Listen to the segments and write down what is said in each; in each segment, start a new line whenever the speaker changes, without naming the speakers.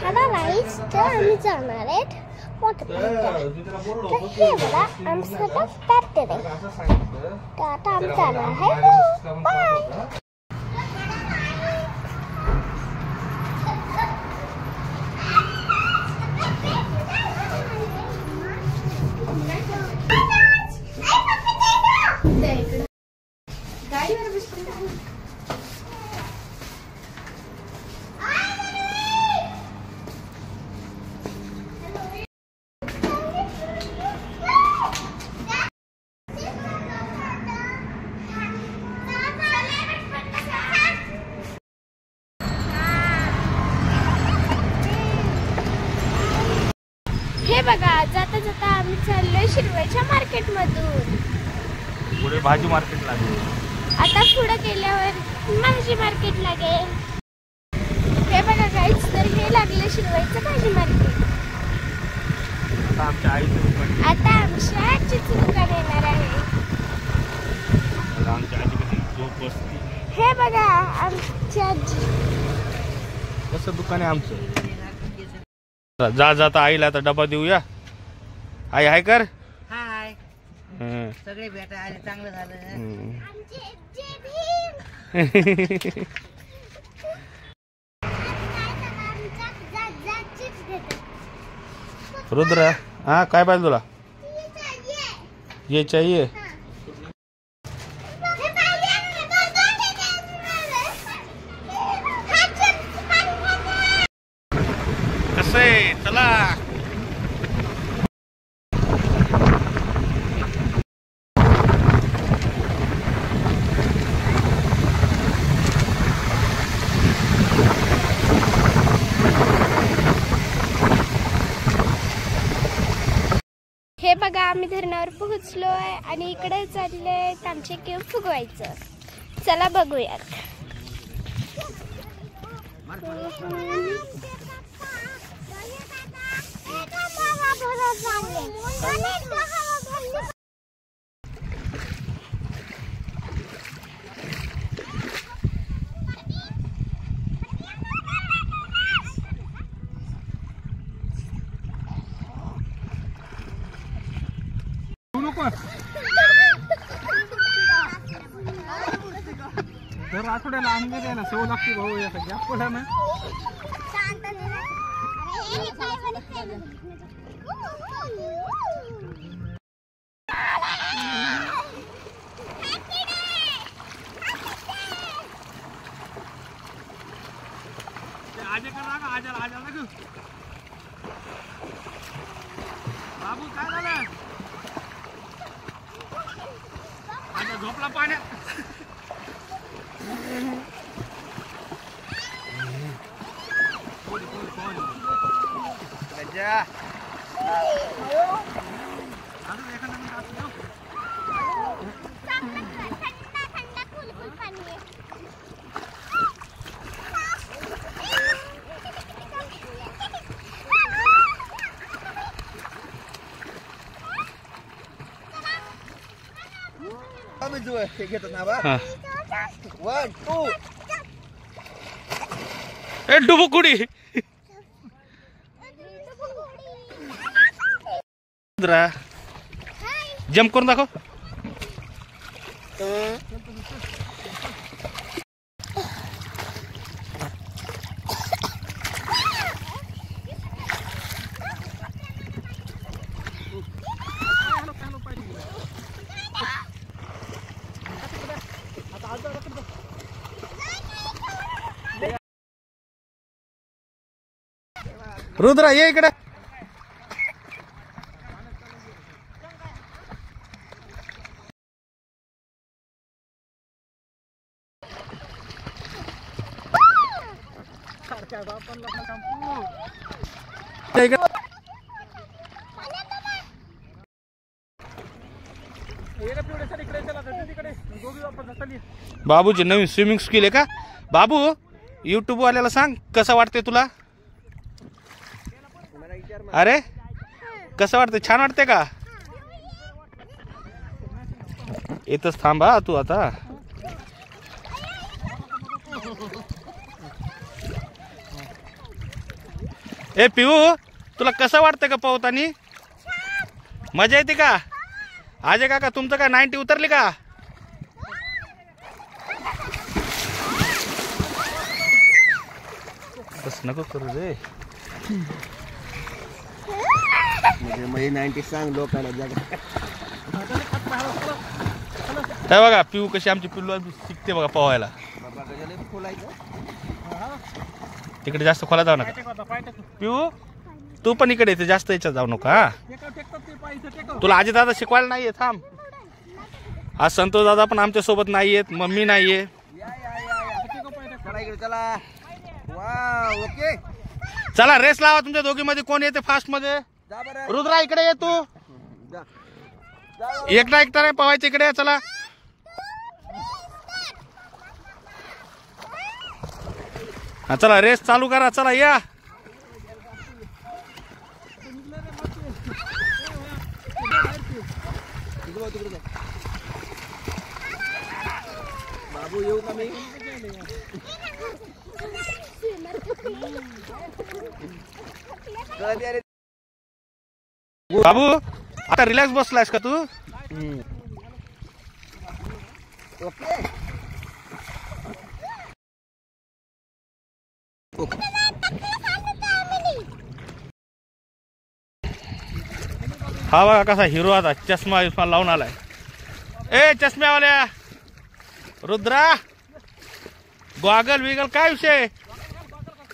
Hello guys, तर आम्ही जाणार आहेत वॉटरपार्कला. हे बघा आमचं फॅक्टरी. तर आता आम्ही जाणार आहे. बाय. हे बघा जाता जाता आम्ही चाललोय शिरवळच्या मार्केट मधून.
पुढे भाजी मार्केट लागेल.
आता पुढे गेल्यावर भाजी मार्केट लागेल. हे बघा गाईज, तर हे लागले शिरवळचं भाजी मार्केट.
आता आमच्या आईचं दुकान.
आता आमच्या आजीचं दुकान येणार आहे.
आमच्या आजी कशी झोप बसती.
हे बघा आमच्या आजी.
कसं दुकान आहे आमचं. जा जाता आईला आता डबा देऊया. आई हाय कर.
हाय सगळे भेटा आले, चांगलं झालं.
रुद्र हा काय पाहिजे तुला. ये चाहिए. कसं आहे चला.
हे बघा आम्ही धरणावर पोहोचलो आहे आणि इकडे चालले आमचे केव फुगवायचं. चला बघूयात.
तर आठवड्याला आम्ही द्यायला सवय लागते भाऊ. या गॅप पडा ना. बाबू काय झालं. आता झोपला पाण्यात. डुबुकुडी जम्प करून दाखव. रुद्रा ये इकडे. बाबूची नवीन स्विमिंग स्किल आहे का बाबू. यूट्यूब वाल्याला सांग कसं वाटते तुला. अरे कसं वाटते. छान वाटते का. इथंच थांबा तू आता. ए पिऊ, तुला कसं वाटतं का पोहतानी? मजा येते का? अजय काका तुमचं का 90 उतरली का? बस नको करू रे.
म्हणजे 90 सांग लोकांना जगा.
काय बघा पिऊ कशी आमची पिल्लू शिकते बघा पोहायला. तिकडे जास्त खोला जाऊ नका पिऊ. तू पण इकडे येते, जास्त याच्यात जाऊ नका. हा तुला आजी दादा शिकवायला नाहीये. थांब. आज संतोष दादा पण आमच्या सोबत नाहीयेत, मम्मी नाहीये. चला रेस लावा तुमच्या दोघी मध्ये कोण येते फास्ट मध्ये. रुद्रा इकडे ये तू. एकटा एकटा नाही पवायचं, इकडे ये. चला हा चला रेस चालू करा. चला या.
बाबू येऊ का मी?
बाबू आता रिलॅक्स बसलायस का तू?
ओके.
हा बघा कसा हिरो आता चष्मा लावून आलाय. ए चष्म्यावाल्या रुद्रा, गॉगल विगल काय विषय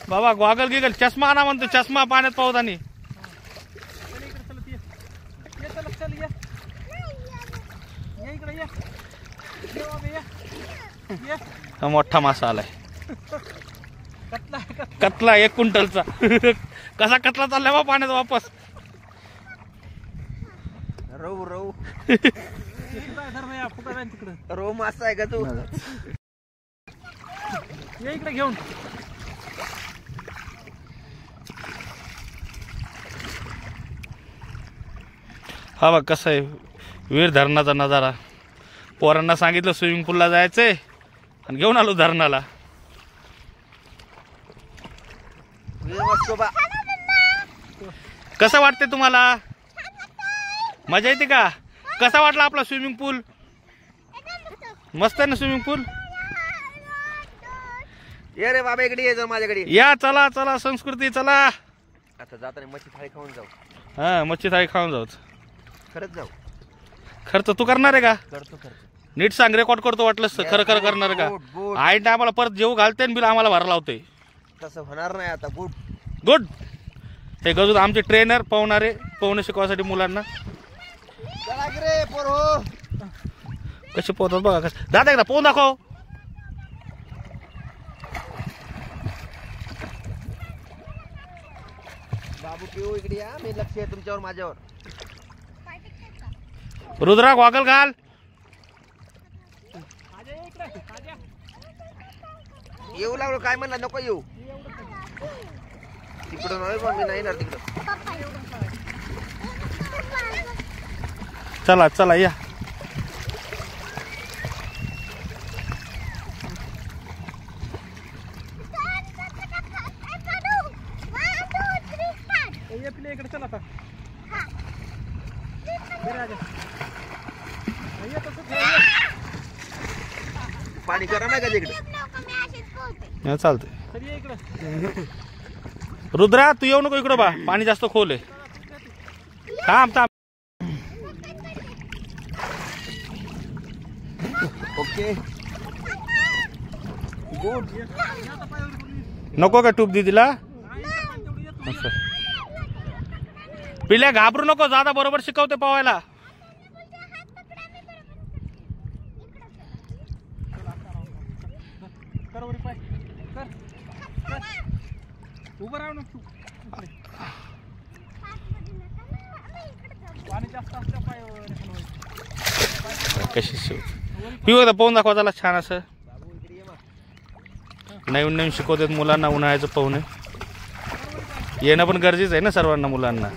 बाबा? गॉगल गिगल चष्मा आणा म्हणतो. चष्मा पाण्यात पावतानी. मोठा मासा आलाय. कतला 1 क्विंटलचा. कसा कतला चाललाय बा पाण्यात वापस.
रव रव रव मासा आहे का तू?
ये इकडे घेऊन. हा बघ कसं आहे वीर धरणाचा नजारा. पोरांना सांगितलं स्विमिंग पूलला जायचंय आणि घेऊन आलो धरणाला. कसं वाटते तुम्हाला? मजा येते का? कसा वाटला आपला स्विमिंग पूल? मस्त आहे ना स्विमिंग पूल.
ये रे बाबा इकडे ये जर माझ्याकडे.
या चला चला संस्कृती चला.
आता जाताना मच्छी थाळी खाऊन जाऊ.
हा मच्छी थाळी खाऊन जाऊ.
खरंच जाऊ.
खर्च तू करणार आहे का?
करतो खर्च.
नीट सांग, रेकॉर्ड करतो वाटलं खरं खरं करणार आहे का? आई आम्हाला परत जेव घालते बिल आम्हाला भरा लावते.
तसं होणार नाही आता. Good
good. हे गजू आमचे ट्रेनर पोहणारे, पोहणं शिकवायसाठी मुलांना.
रे पोरो
कसे पोहतात बघा. कसं दादा एकदा पोहून दाखव.
बाबू पिऊ इकडे या. मी लक्ष आहे तुमच्यावर माझ्यावर.
रुद्रा गॉगल घाल.
येऊ लागलो काय म्हणला? नको येऊ तिकडं. नाही पण मी नाही ना तिकडं.
चला चला या. इकडे चला आता.
पाणी करा नाही का तिकडे?
चालतंय. रुद्रा तू येऊ नको इकडं बा, पाणी जास्त खोल आहे. थांब थांब.
Okay good.
नको का टूप दिदीला? पिल्या घाबरू नको, दादा बरोबर शिकवते पवायला.
उभं राहू नको. पाणी जास्त असतं पायावर.
कशी शिव पिऊ एकदा पोहून दाखवा त्याला छान असं. नवीन नवीन शिकवतात मुलांना उन्हाळ्याचं पोहणे. येणं पण गरजेचं आहे ना सर्वांना मुलांना.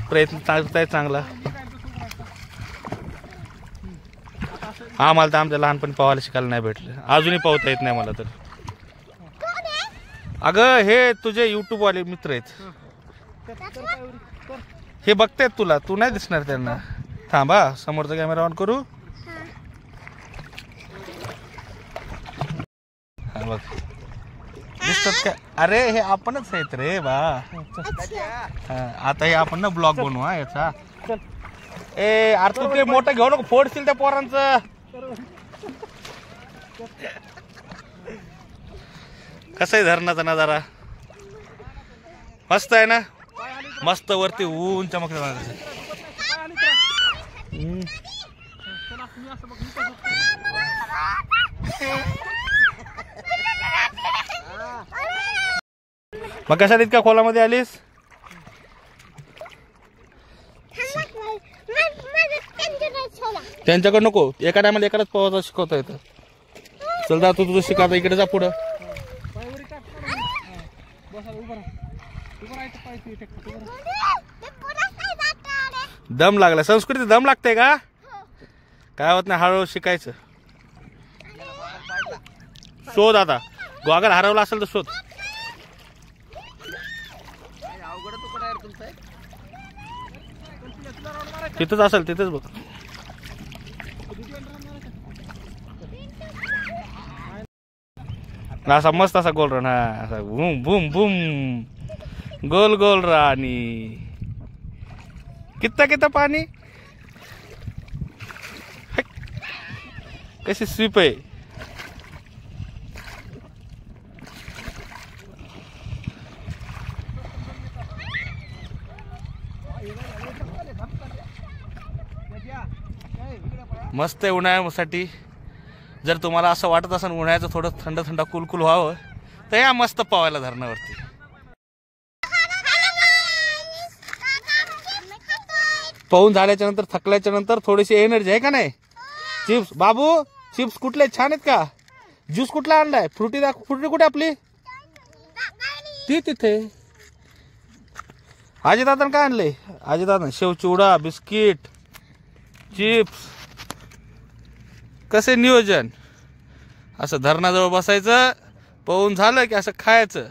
प्रयत्न चालताय चांगला. आम्हाला तर आमच्या लहानपणी पोहायला शिकायला नाही भेटलं. अजूनही पोहता येत नाही मला तर. अगं हे तुझे युट्यूब वाले मित्र आहेत, हे बघतायत तुला, तू नाही दिसणार त्यांना. थांबा समोरचा कॅमेरा ऑन करू. हा बघ दिसतात का? अरे हे आपणच आहेत रे बा. आता हे आपण ना ब्लॉग बनवू याचा. ए अरे तू ते मोठं घेऊ नको, फोडशील त्या पोरांचं. कसं आहे धरणाचा नजारा? मस्त आहे ना, मस्त वरती ऊन चमकत. मग कशात इतक्या खोलामध्ये आलीस? त्यांच्याकडे नको, एका टायमाला एकाच पोहायचा शिकवता येतं. चल जा तू तुझं शिकायचं, इकडे जा पुढं. दम लागला, संस्कृती दम लागते का? काय होत नाही, हळूहळू शिकायचं. शोध आता, गॉगल हरवला असेल तर शोध. तिथंच असेल, तिथंच बघ. असा मस्त असा गोल रन, हा असा बूम बूम बूम, गोल गोल राणी. कितना कितना पाणी, कशी स्वीप आहे. मस्त आहे उन्हाळ्यासाठी. जर तुम्हाला असं वाटत असेल उन्हाळ्याचं थोडं थंड थंड कुलकुल व्हावं तर या मस्त पावायला धरणावरती. पाहून झाल्याच्या नंतर, थकल्याच्या नंतर थोडीशी एनर्जी आहे का नाही. चिप्स बाबू, चिप्स कुठले छान आहेत का? ज्यूस कुठला आणलाय? फ्रुटी दाखव, फ्रुटी कुठे आपली? ती तिथे. आजीदादानं काय आणलंय? आजीदादा शेव चिवडा, बिस्किट, चिप्स. कसे नियोजन. असं धरणाजवळ बसायचं, पाहून झालं की असं खायचं.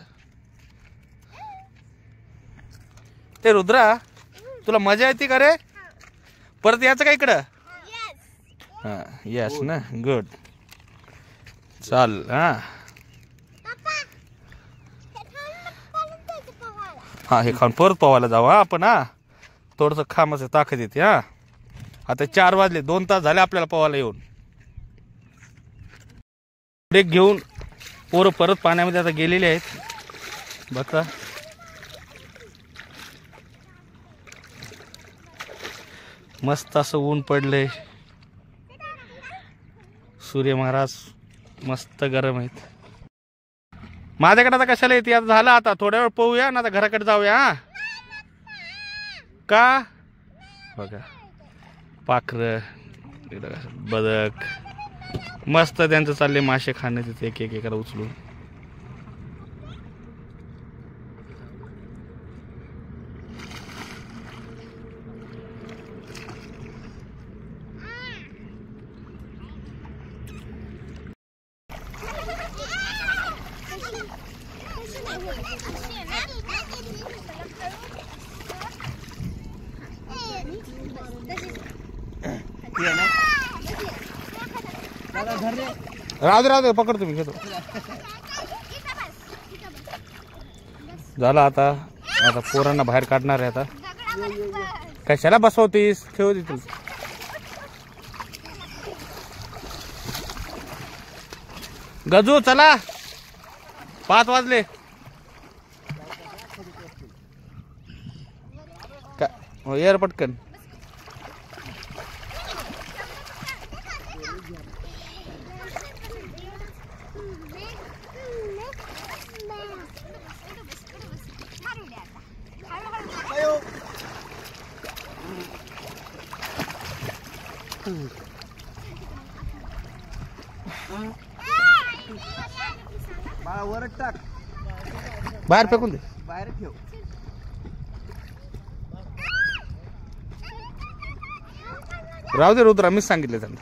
ते रुद्रा, तुला मजा येते का रे? परत यायचं का इकडं? हा यस ना, गुड. चाल. हा हे खाऊन परत पोहायला जाऊ. हा आपण थोडस खामाचं ताकद येते. आता 4 वाजले, 2 तास झाले आपल्याला पोहायला येऊन. ब्रेक घेऊन पोरं परत पाण्यामध्ये आता गेलेले आहेत. बघा मस्त असं ऊन पडलंय. सूर्य महाराज मस्त गरम आहेत. माझ्याकडे आता कशाला येते? आता झालं, आता थोड्या वेळ पोहूया ना, आता घराकडे जाऊया. का बघा पाखरं, बदक मस्त त्यांचं चालले मासे खाणे. तिथे एक एक एकाला उचलून. राहू दे पकड, तुम्ही घेतो. झालं आता. आता पोरांना बाहेर काढणार आहे. आता कशाला बसवतीस? ठेव दे तू. गजू चला, 5 वाजले. यार पटकन.
वर टाक,
बाहेर फेकून दे.
बाहेर ठेव.
राहू दे रुद्रा, मीच सांगितलं त्यांना.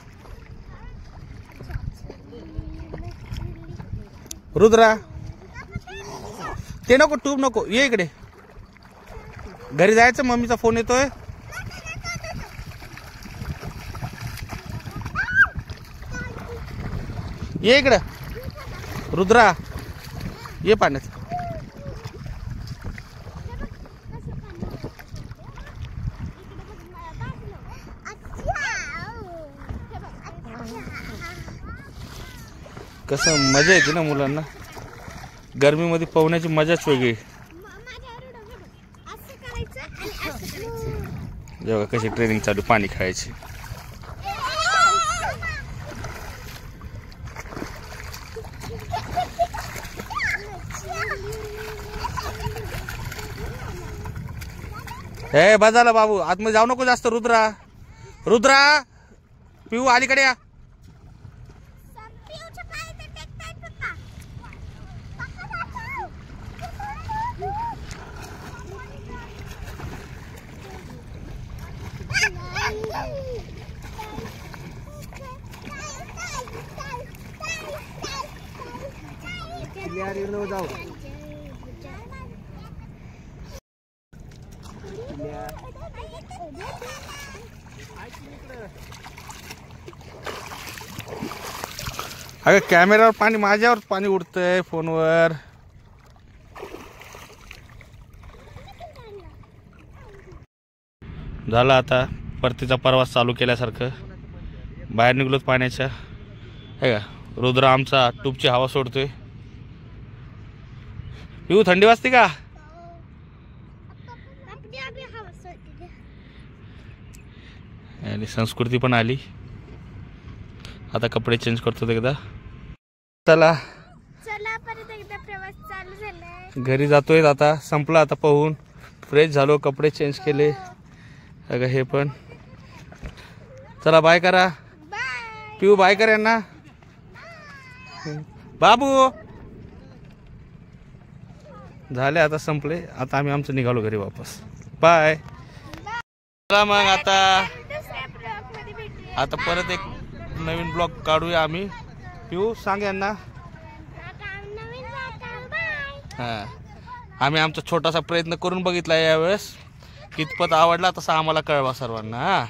रुद्रा ते नको, ट्यूब नको, ये इकडे. घरी जायचं, मम्मीचा फोन येतोय. ये इकडं रुद्रा, ये पाण्यात. कसं मजा येते ना मुलांना, गरमीमध्ये पोहण्याची मजाच वेगळी. जेव्हा कशी ट्रेनिंग चालू पाणी खेळायची. हे बाजाला बाबू, आतमध्ये जाऊ नको जास्त. रुद्रा, रुद्रा, पिऊ अलीकडे या.
जाऊ.
अगं कॅमेऱ्यावर पाणी, माझ्यावर पाणी उडतंय फोनवर. झाला आता परतीचा प्रवास चालू केल्यासारखं. बाहेर निघलोत पाण्याच्या. हे का रुद्र आमचा ट्यूबची हवा सोडतोय. पिऊ थंडी वाजते का? आणि संस्कृती पण आली. आता कपडे चेंज करतो एकदा. चला
चला परत एकदा प्रवास चालू झालाय.
घरी जातोय आता. संपला आता पोहून. फ्रेश झालो, कपडे चेंज केले. अगं हे पण. चला बाय करा.
बाय.
पिऊ बाय कर यांना. बाबू झाले आता, संपले आता. आम्ही आमचं निघालो घरी वापस. बाय. चला मग आता
दुसऱ्या ब्लॉगमध्ये भेटूया.
आता परत एक नवीन ब्लॉग काढूया आम्ही. पिऊ सांग यांना.
आता नवीन वाटतं. बाय.
हां, आम्ही आमचा छोटासा प्रयत्न करून बघितला यावेळेस. कितपत आवडला तसा आम्हाला कळवा सर्वांना. हां.